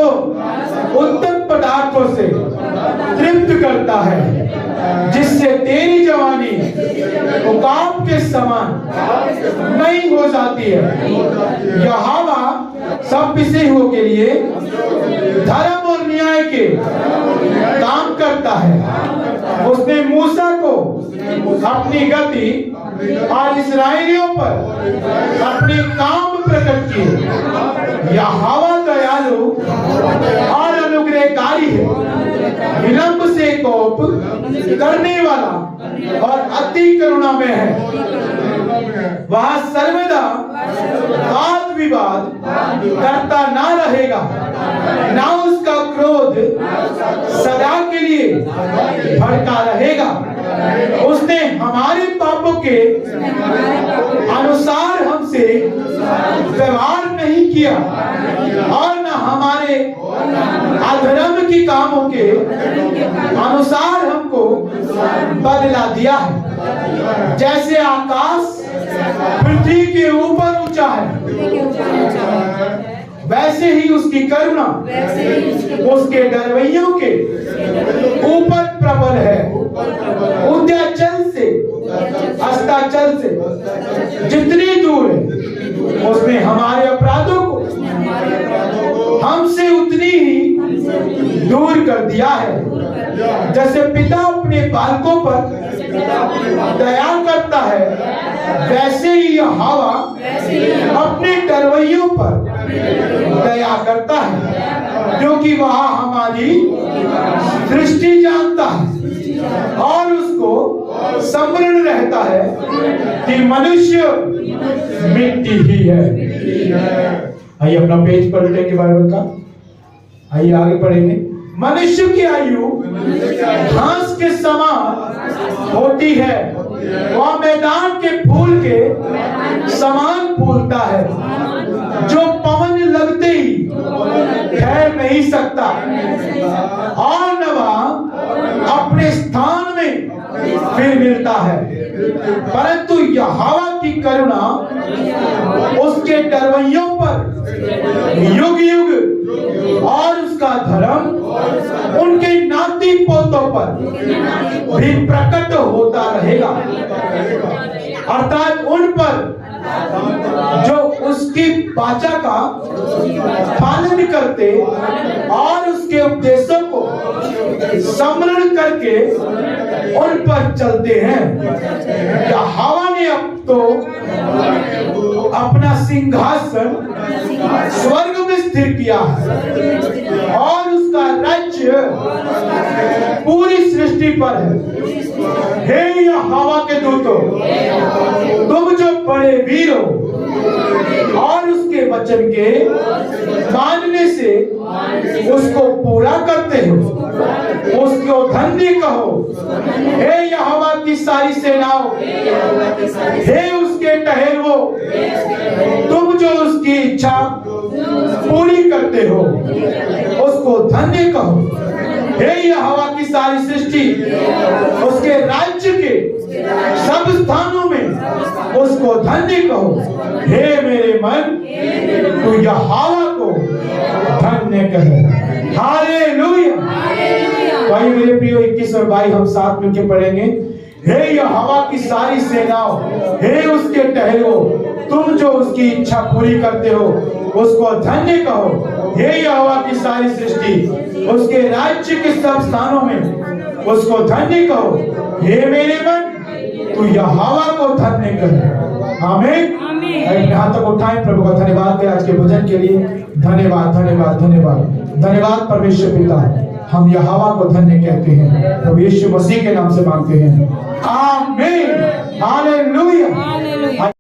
उत्तम पदार्थों से तृप्त करता है, जिससे तेरी जवानी उकाब के समान नई हो जाती है। यहोवा सब विषयों के लिए धर्म और न्याय के काम करता है। उसने मूसा को अपनी गति और इस्राएलियों पर अपने काम प्रकट किए। यहोवा दयालु और अनुग्रहकारी है, विलंब से कोप करने वाला और अति करुणा में है। वह सर्वदा वाद विवाद करता ना रहेगा, ना उसका क्रोध सदा के लिए भड़का रहेगा। उसने हमारे पापों के अनुसार हमसे व्यवहार नहीं किया और न हमारे अधर्म के कामों के अनुसार हमको बदला दिया है। जैसे आकाश पृथ्वी के ऊपर ऊंचा है, वैसे ही उसकी करुणा उसके डरवैयों के ऊपर प्रबल है। उदयाचल से अस्ताचल से जितनी दूर है, उसने हमारे अपराधों को हमसे उतनी ही दूर कर दिया है। जैसे पिता अपने बालकों पर दया करता है, वैसे ही यहोवा अपने डरवैयों पर दया करता है, क्योंकि वह हमारी दृष्टि जानता है और उसको स्मरण रहता है कि मनुष्य मिट्टी ही है। आइए अपना पेज पलटेंगे बाइबल का, आइए आगे पढ़ेंगे। मनुष्य की आयु घास के समान होती है, वह मैदान के फूल के समान फूलता है, जो पवन लगते ही ठहर नहीं सकता और न वह अपने स्थान में फिर मिलता है। परंतु यहोवा की करुणा उसके डरवैयों पर युग युग और उसका धर्म उनके नाती पोतों पर भी प्रकट होता रहेगा, अर्थात उन पर जो उसकी वाचा का पालन करते और उसके उपदेशों को स्मरण करके उन पर चलते हैं। यहोवा ने अब तो अपना सिंहासन स्वर्ग में स्थिर किया है और उसका राज्य पूरी सृष्टि पर है। हे यहोवा के दूतों, तुम जो बड़े वीर हो और उसके वचन के मानने से उसको पूरा करते हो, उसको धन्य कहो। हे यहोवा की सारी सेनाओं, हे उसके ठहरवो, तुम जो उसकी इच्छा पूरी करते हो, उसको धन्य कहो। हे यहोवा की सारी सृष्टि, उसके राज्य के सब स्थानों में उसको धन्य कहो। हे मेरे मन, तू यहोवा को धन्य कहे। हालेलुया। भाई मेरे प्रियो, 21 और 22 हम साथ मिलकर पढ़ेंगे। हे यहोवा की सारी सेनाओं, हे उसके टहलो, तुम जो उसकी इच्छा पूरी करते हो, उसको धन्य कहो। हे यहोवा की सारी सृष्टि, उसके राज्य के सब स्थानों में उसको धन्य कहो। हे मेरे मन, तू यहोवा को धन्य कर। आमीन। अपने हाथों को उठाएं, प्रभु का धन्यवाद दें आज के भजन के लिए। धन्यवाद धन्यवाद धन्यवाद धन्यवाद परमेश्वर पिता, हम यहोवा को धन्य कहते हैं, प्रभु यीशु मसीह के नाम से मांगते हैं। आमीन। हालेलुया।